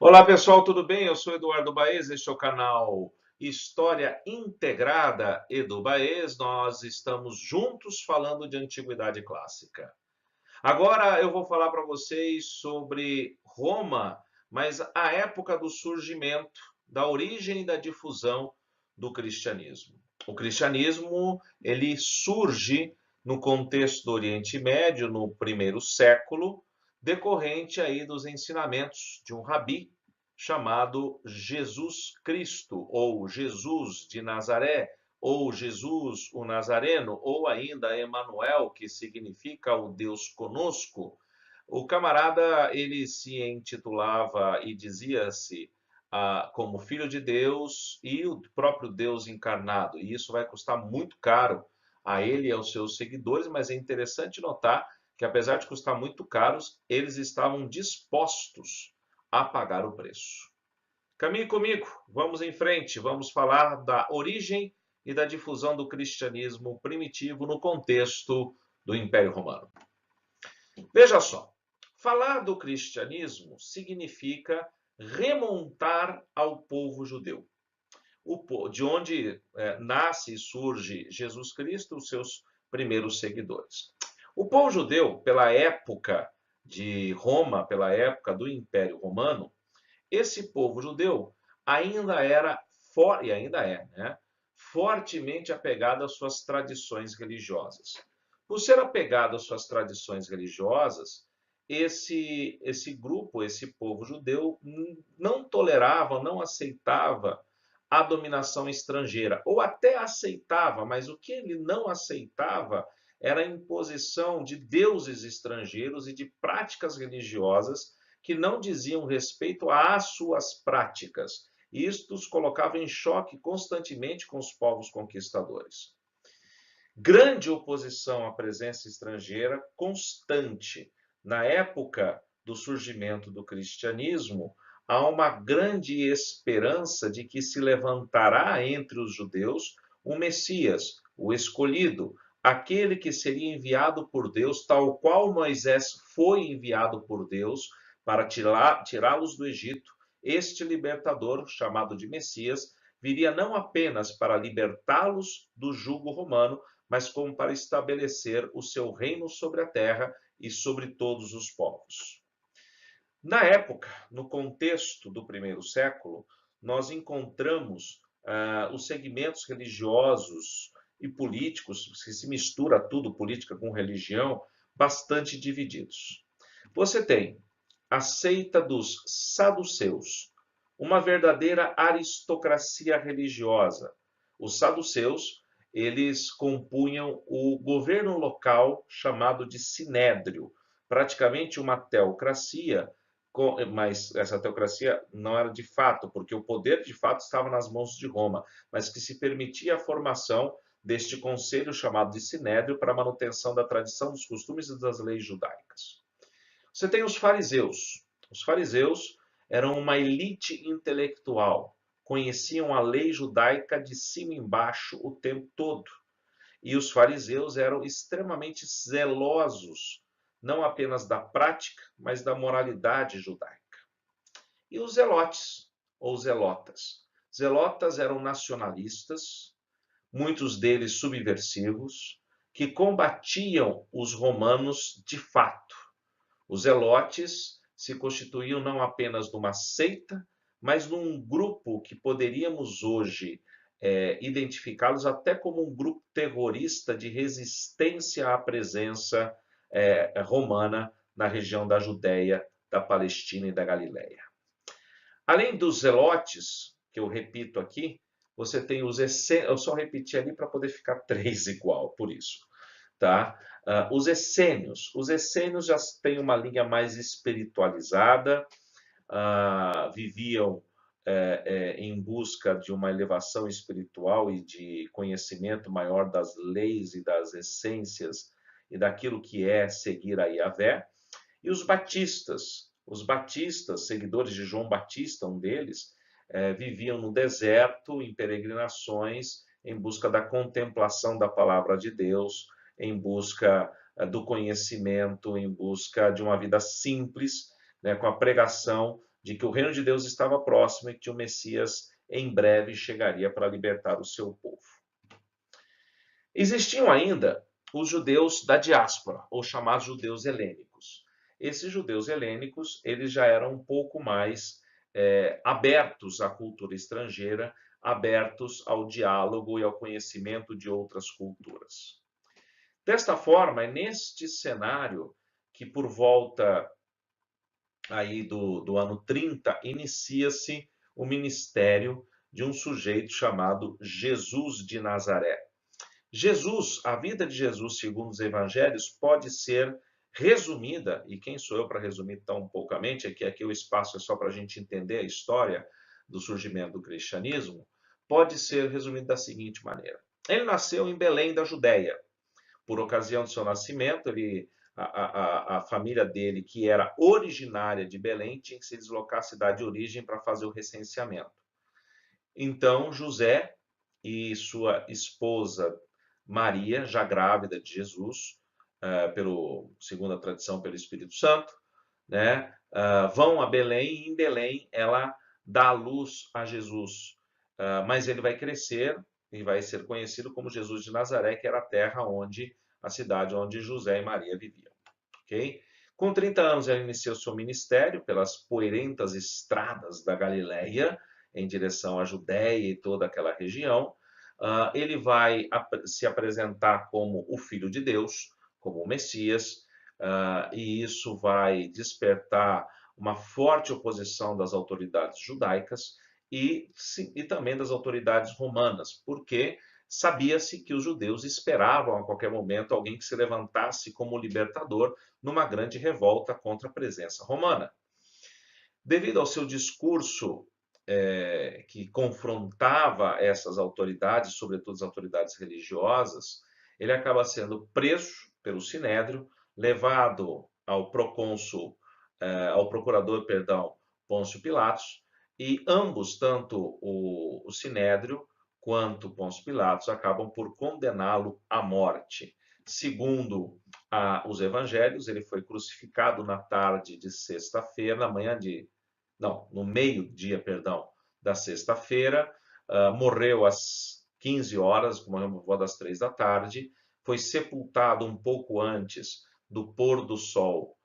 Olá pessoal, tudo bem? Eu sou Eduardo Baez, este é o canal História Integrada Edu Baez. Nós estamos juntos falando de Antiguidade Clássica. Agora eu vou falar para vocês sobre Roma, mas a época do surgimento, da origem e da difusão do cristianismo. O cristianismo, ele surge no contexto do Oriente Médio, no primeiro século, decorrente aí dos ensinamentos de um rabi chamado Jesus Cristo, ou Jesus de Nazaré, ou Jesus o Nazareno, ou ainda Emanuel, que significa o Deus conosco. O camarada, ele se intitulava e dizia-se como filho de Deus e o próprio Deus encarnado. E isso vai custar muito caro a ele e aos seus seguidores, mas é interessante notar que, apesar de custar muito caros, eles estavam dispostos a pagar o preço. Caminhe comigo, vamos em frente, vamos falar da origem e da difusão do cristianismo primitivo no contexto do Império Romano. Veja só, falar do cristianismo significa remontar ao povo judeu, de onde nasce e surge Jesus Cristo, os seus primeiros seguidores. O povo judeu, pela época de Roma, pela época do Império Romano, esse povo judeu ainda era, e ainda é, né, fortemente apegado às suas tradições religiosas. Por ser apegado às suas tradições religiosas, esse grupo, esse povo judeu, não tolerava, não aceitava a dominação estrangeira, ou até aceitava, mas o que ele não aceitava era a imposição de deuses estrangeiros e de práticas religiosas que não diziam respeito às suas práticas. E isto os colocava em choque constantemente com os povos conquistadores. Grande oposição à presença estrangeira, constante. Na época do surgimento do cristianismo, há uma grande esperança de que se levantará entre os judeus o Messias, o escolhido, aquele que seria enviado por Deus, tal qual Moisés foi enviado por Deus para tirá-los do Egito. Este libertador, chamado de Messias, viria não apenas para libertá-los do jugo romano, mas como para estabelecer o seu reino sobre a terra e sobre todos os povos. Na época, no contexto do primeiro século, nós encontramos os segmentos religiosos e políticos, que se mistura tudo, política com religião, bastante divididos. Você tem a seita dos saduceus, uma verdadeira aristocracia religiosa. Os saduceus, eles compunham o governo local chamado de sinédrio, praticamente uma teocracia, mas essa teocracia não era de fato, porque o poder de fato estava nas mãos de Roma, mas que se permitia a formação deste conselho chamado de sinédrio para a manutenção da tradição, dos costumes e das leis judaicas. Você tem os fariseus. Os fariseus eram uma elite intelectual, conheciam a lei judaica de cima e embaixo o tempo todo. E os fariseus eram extremamente zelosos, não apenas da prática, mas da moralidade judaica. E os zelotes, ou zelotas. Zelotas eram nacionalistas, muitos deles subversivos, que combatiam os romanos de fato. Os zelotes se constituíam não apenas numa seita, mas num grupo que poderíamos hoje identificá-los até como um grupo terrorista de resistência à presença romana na região da Judéia, da Palestina e da Galiléia. Além dos zelotes, que eu repito aqui, você tem os essênios, eu só repeti ali para poder ficar três igual, por isso. Tá? Os essênios já têm uma linha mais espiritualizada, viviam em busca de uma elevação espiritual e de conhecimento maior das leis e das essências e daquilo que é seguir a Yahvé. E os batistas, seguidores de João Batista, um deles, viviam no deserto, em peregrinações, em busca da contemplação da palavra de Deus, em busca do conhecimento, em busca de uma vida simples, né, com a pregação de que o reino de Deus estava próximo e que o Messias em breve chegaria para libertar o seu povo. Existiam ainda os judeus da diáspora, ou chamados judeus helênicos. Esses judeus helênicos, eles já eram um pouco mais abertos à cultura estrangeira, abertos ao diálogo e ao conhecimento de outras culturas. Desta forma, é neste cenário que por volta aí do ano 30, inicia-se o ministério de um sujeito chamado Jesus de Nazaré. Jesus, a vida de Jesus, segundo os evangelhos, pode ser resumida, e quem sou eu para resumir tão poucamente, é que aqui o espaço é só para a gente entender a história do surgimento do cristianismo, pode ser resumido da seguinte maneira. Ele nasceu em Belém da Judéia. Por ocasião do seu nascimento, a família dele, que era originária de Belém, tinha que se deslocar à cidade de origem para fazer o recenseamento. Então, José e sua esposa Maria, já grávida de Jesus, segundo a tradição, pelo Espírito Santo, né, vão a Belém e em Belém ela dá à luz a Jesus. Mas ele vai crescer e vai ser conhecido como Jesus de Nazaré, que era a cidade onde José e Maria viviam. Okay? Com 30 anos, ele inicia o seu ministério pelas poeirentas estradas da Galileia, em direção à Judéia e toda aquela região. Ele vai se apresentar como o Filho de Deus, como o Messias, e isso vai despertar uma forte oposição das autoridades judaicas e também das autoridades romanas, porque sabia-se que os judeus esperavam a qualquer momento alguém que se levantasse como libertador numa grande revolta contra a presença romana. Devido ao seu discurso que confrontava essas autoridades, sobretudo as autoridades religiosas, ele acaba sendo preso pelo Sinédrio, levado ao procurador, Pôncio Pilatos, e ambos, tanto o Sinédrio quanto Pôncio Pilatos, acabam por condená-lo à morte. Segundo os evangelhos, ele foi crucificado na tarde de sexta-feira, no meio-dia, da sexta-feira, morreu às 15 horas, morreu por volta das 3 da tarde, foi sepultado um pouco antes do pôr do sol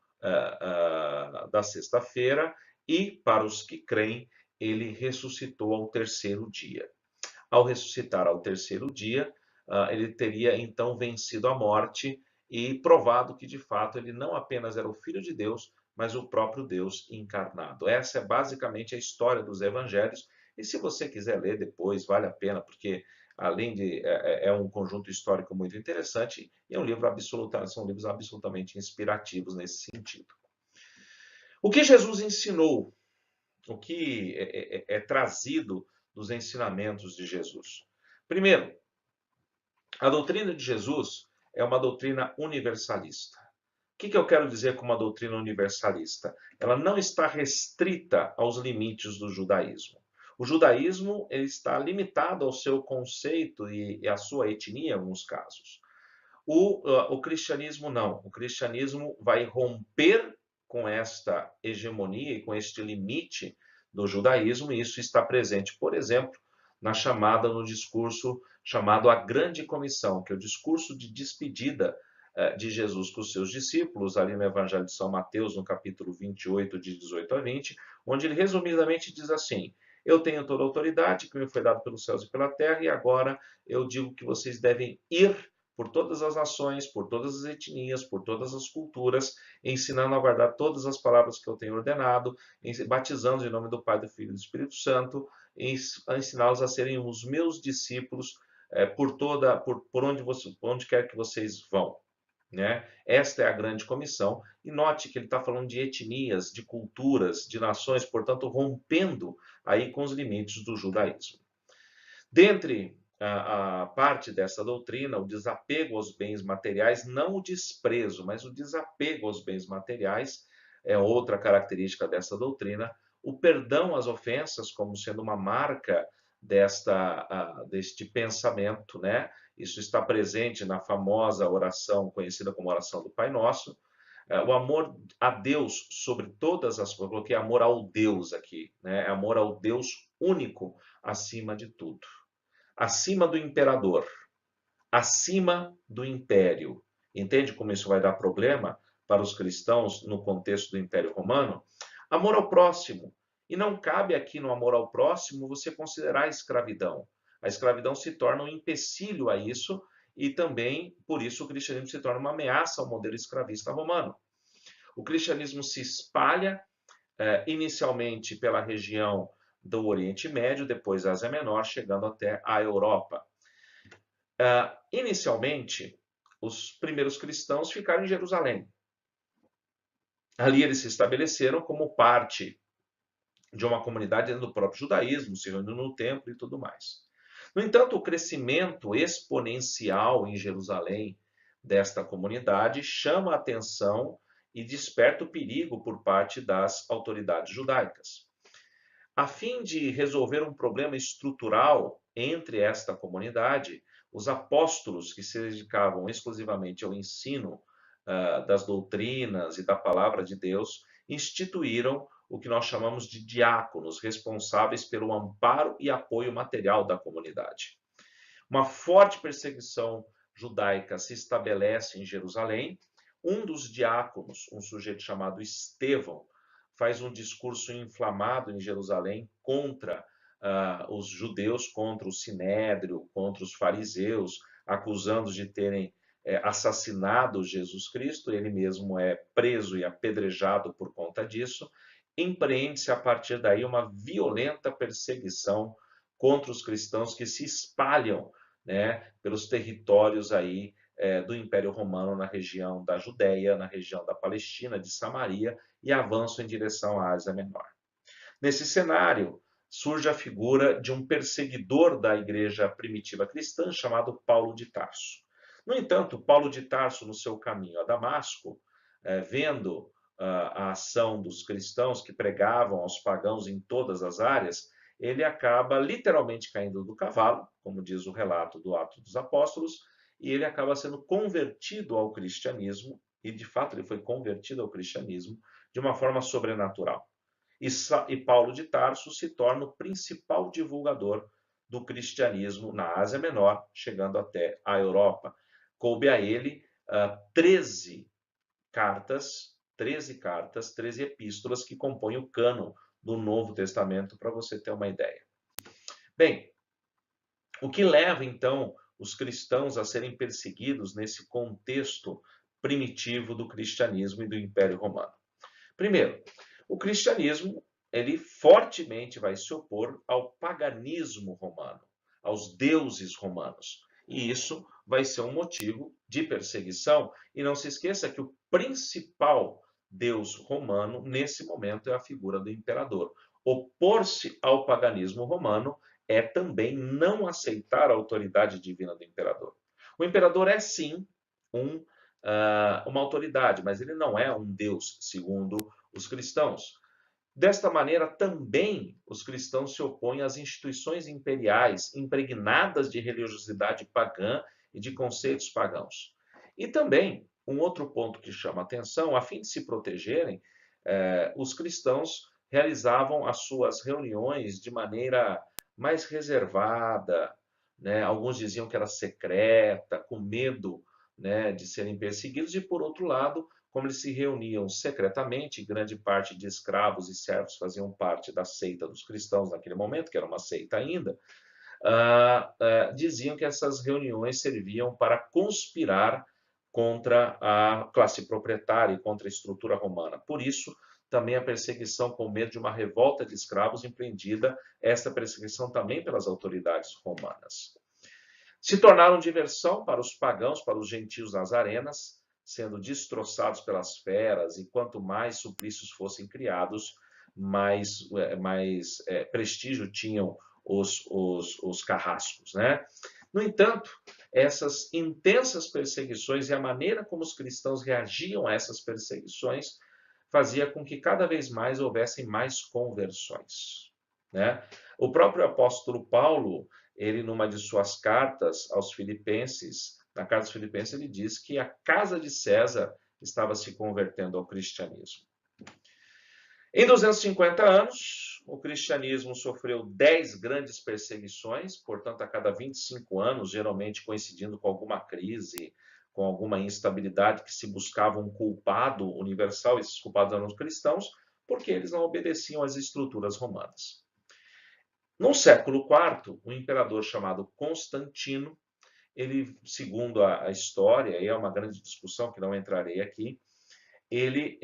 da sexta-feira e, para os que creem, ele ressuscitou ao terceiro dia. Ao ressuscitar ao terceiro dia, ele teria então vencido a morte e provado que, de fato, ele não apenas era o Filho de Deus, mas o próprio Deus encarnado. Essa é basicamente a história dos evangelhos, e se você quiser ler depois, vale a pena, porque além de é um conjunto histórico muito interessante e são livros absolutamente inspirativos nesse sentido. O que Jesus ensinou, o que é trazido dos ensinamentos de Jesus? Primeiro, a doutrina de Jesus é uma doutrina universalista. O que eu quero dizer com uma doutrina universalista? Ela não está restrita aos limites do judaísmo. O judaísmo ele está limitado ao seu conceito e à sua etnia, em alguns casos. O cristianismo não. O cristianismo vai romper com esta hegemonia e com este limite do judaísmo, e isso está presente, por exemplo, no discurso chamado a Grande Comissão, que é o discurso de despedida de Jesus com os seus discípulos, ali no Evangelho de São Mateus, no capítulo 28, de 18 a 20, onde ele resumidamente diz assim: eu tenho toda a autoridade que me foi dada pelos céus e pela terra, e agora eu digo que vocês devem ir por todas as nações, por todas as etnias, por todas as culturas, ensinando a guardar todas as palavras que eu tenho ordenado, batizando em nome do Pai, do Filho e do Espírito Santo, ensiná-los a serem os meus discípulos por onde quer que vocês vão. Né? Esta é a grande comissão, e note que ele está falando de etnias, de culturas, de nações, portanto, rompendo aí com os limites do judaísmo. Dentre a parte dessa doutrina, o desapego aos bens materiais, não o desprezo, mas o desapego aos bens materiais é outra característica dessa doutrina. O perdão às ofensas como sendo uma marca deste pensamento, né? Isso está presente na famosa oração conhecida como oração do Pai Nosso. O amor a Deus sobre todas as coisas. Coloquei amor ao Deus aqui, né? Amor ao Deus único acima de tudo. Acima do imperador, acima do império. Entende como isso vai dar problema para os cristãos no contexto do Império Romano? Amor ao próximo. E não cabe aqui no amor ao próximo você considerar a escravidão. A escravidão se torna um empecilho a isso e também, por isso, o cristianismo se torna uma ameaça ao modelo escravista romano. O cristianismo se espalha inicialmente pela região do Oriente Médio, depois Ásia Menor, chegando até a Europa. Inicialmente, os primeiros cristãos ficaram em Jerusalém. Ali eles se estabeleceram como parte de uma comunidade dentro do próprio judaísmo, se reunindo no templo e tudo mais. No entanto, o crescimento exponencial em Jerusalém desta comunidade chama a atenção e desperta o perigo por parte das autoridades judaicas. A fim de resolver um problema estrutural entre esta comunidade, os apóstolos que se dedicavam exclusivamente ao ensino das doutrinas e da palavra de Deus instituíram o que nós chamamos de diáconos, responsáveis pelo amparo e apoio material da comunidade. Uma forte perseguição judaica se estabelece em Jerusalém. Um dos diáconos, um sujeito chamado Estevão, faz um discurso inflamado em Jerusalém contra os judeus, contra o sinédrio, contra os fariseus, acusando-os de terem assassinado Jesus Cristo. Ele mesmo é preso e apedrejado por conta disso. Empreende-se a partir daí uma violenta perseguição contra os cristãos que se espalham, né, pelos territórios aí do Império Romano na região da Judéia, na região da Palestina, de Samaria, e avançam em direção à Ásia Menor. Nesse cenário, surge a figura de um perseguidor da igreja primitiva cristã chamado Paulo de Tarso. No entanto, Paulo de Tarso, no seu caminho a Damasco, vendo a ação dos cristãos que pregavam aos pagãos em todas as áreas, ele acaba literalmente caindo do cavalo, como diz o relato do Atos dos Apóstolos, e ele acaba sendo convertido ao cristianismo, e de fato ele foi convertido ao cristianismo de uma forma sobrenatural. E Paulo de Tarso se torna o principal divulgador do cristianismo na Ásia Menor, chegando até a Europa. Coube a ele 13 cartas, 13 epístolas que compõem o cânon do Novo Testamento, para você ter uma ideia. Bem, o que leva então os cristãos a serem perseguidos nesse contexto primitivo do cristianismo e do Império Romano? Primeiro, o cristianismo ele fortemente vai se opor ao paganismo romano, aos deuses romanos. E isso vai ser um motivo de perseguição. E não se esqueça que o principal deus romano, nesse momento, é a figura do imperador. Opor-se ao paganismo romano é também não aceitar a autoridade divina do imperador. O imperador é, sim, uma autoridade, mas ele não é um deus, segundo os cristãos. Desta maneira, também os cristãos se opõem às instituições imperiais impregnadas de religiosidade pagã e de conceitos pagãos. E também, um outro ponto que chama atenção, a fim de se protegerem, os cristãos realizavam as suas reuniões de maneira mais reservada, né? Alguns diziam que era secreta, com medo, né, de serem perseguidos, e por outro lado, como eles se reuniam secretamente, grande parte de escravos e servos faziam parte da seita dos cristãos naquele momento, que era uma seita ainda, diziam que essas reuniões serviam para conspirar contra a classe proprietária e contra a estrutura romana. Por isso, também a perseguição com medo de uma revolta de escravos empreendida, esta perseguição também pelas autoridades romanas. Se tornaram diversão para os pagãos, para os gentios nas arenas, sendo destroçados pelas feras, e quanto mais suplícios fossem criados, mais prestígio tinham os carrascos, né? No entanto, essas intensas perseguições e a maneira como os cristãos reagiam a essas perseguições fazia com que cada vez mais houvessem mais conversões, né? O próprio apóstolo Paulo, ele numa de suas cartas aos Filipenses, na carta aos Filipenses, ele diz que a casa de César estava se convertendo ao cristianismo. Em 250 anos, o cristianismo sofreu 10 grandes perseguições, portanto, a cada 25 anos, geralmente coincidindo com alguma crise, com alguma instabilidade, que se buscava um culpado universal. Esses culpados eram os cristãos, porque eles não obedeciam às estruturas romanas. No século IV, um imperador chamado Constantino, ele, segundo a história, e é uma grande discussão que não entrarei aqui, ele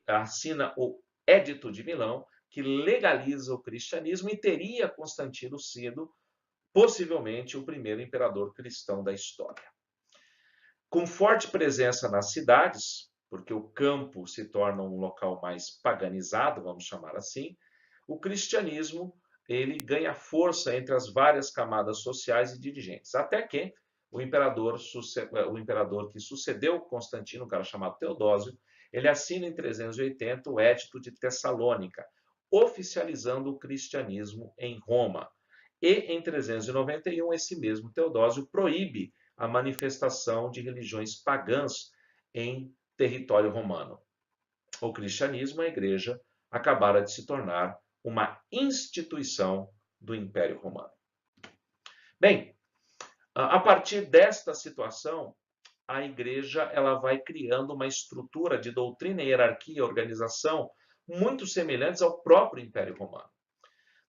assina o Édito de Milão, que legaliza o cristianismo, e teria Constantino sido possivelmente o primeiro imperador cristão da história. Com forte presença nas cidades, porque o campo se torna um local mais paganizado, vamos chamar assim, o cristianismo ele ganha força entre as várias camadas sociais e dirigentes, até que o imperador que sucedeu Constantino, um cara chamado Teodósio, ele assina em 380 o Édito de Tessalônica, oficializando o cristianismo em Roma. E em 391, esse mesmo Teodósio proíbe a manifestação de religiões pagãs em território romano. O cristianismo, a igreja, acabara de se tornar uma instituição do Império Romano. Bem, a partir desta situação, a igreja ela vai criando uma estrutura de doutrina, hierarquia e organização muito semelhantes ao próprio Império Romano.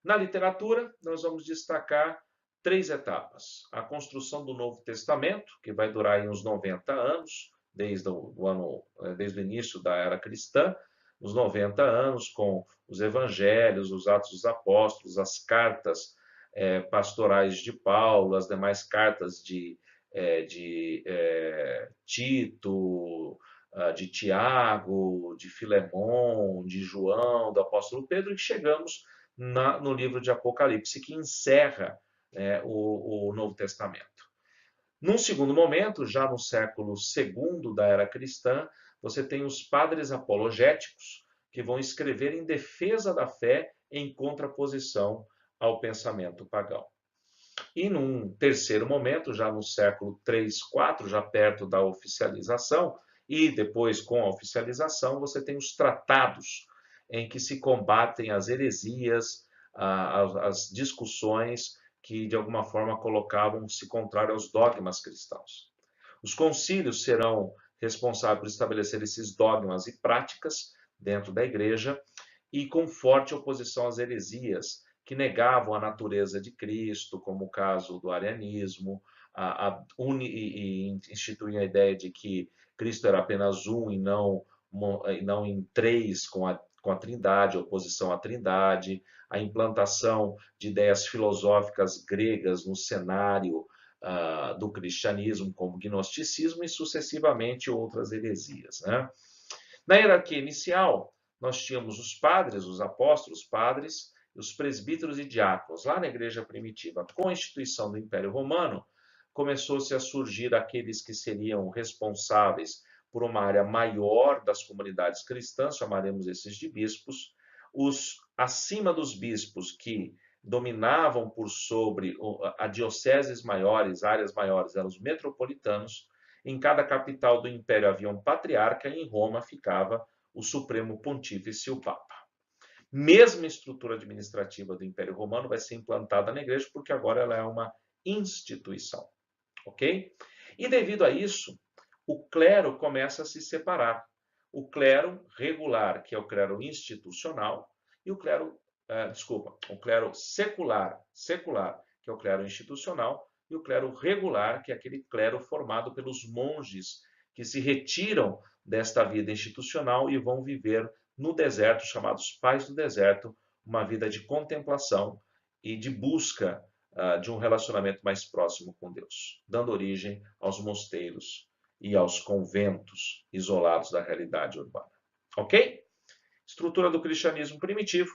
Na literatura, nós vamos destacar 3 etapas. A construção do Novo Testamento, que vai durar aí uns 90 anos, desde o início da era cristã, uns 90 anos, com os evangelhos, os Atos dos Apóstolos, as cartas pastorais de Paulo, as demais cartas de Tito, de Tiago, de Filemon, de João, do apóstolo Pedro, e chegamos no livro de Apocalipse, que encerra o Novo Testamento. Num segundo momento, já no século II da era cristã, você tem os padres apologéticos, que vão escrever em defesa da fé em contraposição ao pensamento pagão. E num terceiro momento, já no século III, IV, já perto da oficialização, e depois com a oficialização, você tem os tratados, em que se combatem as heresias, as discussões que de alguma forma colocavam-se contrário aos dogmas cristãos. Os concílios serão responsáveis por estabelecer esses dogmas e práticas dentro da igreja, e com forte oposição às heresias que negavam a natureza de Cristo, como o caso do arianismo, e instituíam a ideia de que Cristo era apenas um e não em três com a Trindade, a oposição à Trindade, a implantação de ideias filosóficas gregas no cenário do cristianismo, como gnosticismo, e sucessivamente outras heresias, né? Na hierarquia inicial, nós tínhamos os padres, os apóstolos, padres, os presbíteros e diáconos. Lá na igreja primitiva, com a instituição do Império Romano, começou-se a surgir aqueles que seriam responsáveis por uma área maior das comunidades cristãs, chamaremos esses de bispos. Os acima dos bispos, que dominavam por sobre a dioceses maiores, áreas maiores, eram os metropolitanos. Em cada capital do império havia um patriarca, e em Roma ficava o supremo pontífice, o papa. Mesma estrutura administrativa do Império Romano vai ser implantada na igreja, porque agora ela é uma instituição, ok? E devido a isso, o clero começa a se separar. O clero regular, que é o clero institucional, e o clero secular, que é o clero institucional, e o clero regular, que é aquele clero formado pelos monges que se retiram desta vida institucional e vão viver no deserto, chamados pais do deserto, uma vida de contemplação e de busca de um relacionamento mais próximo com Deus, dando origem aos mosteiros e aos conventos isolados da realidade urbana. Ok? Estrutura do cristianismo primitivo.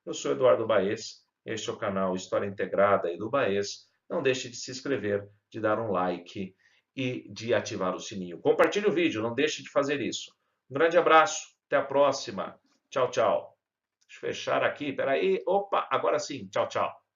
Eu sou Eduardo Baez, este é o canal História Integrada Edu Baez. Não deixe de se inscrever, de dar um like e de ativar o sininho. Compartilhe o vídeo, não deixe de fazer isso. Um grande abraço, até a próxima. Tchau, tchau. Deixa eu fechar aqui, peraí. Opa, agora sim. Tchau, tchau.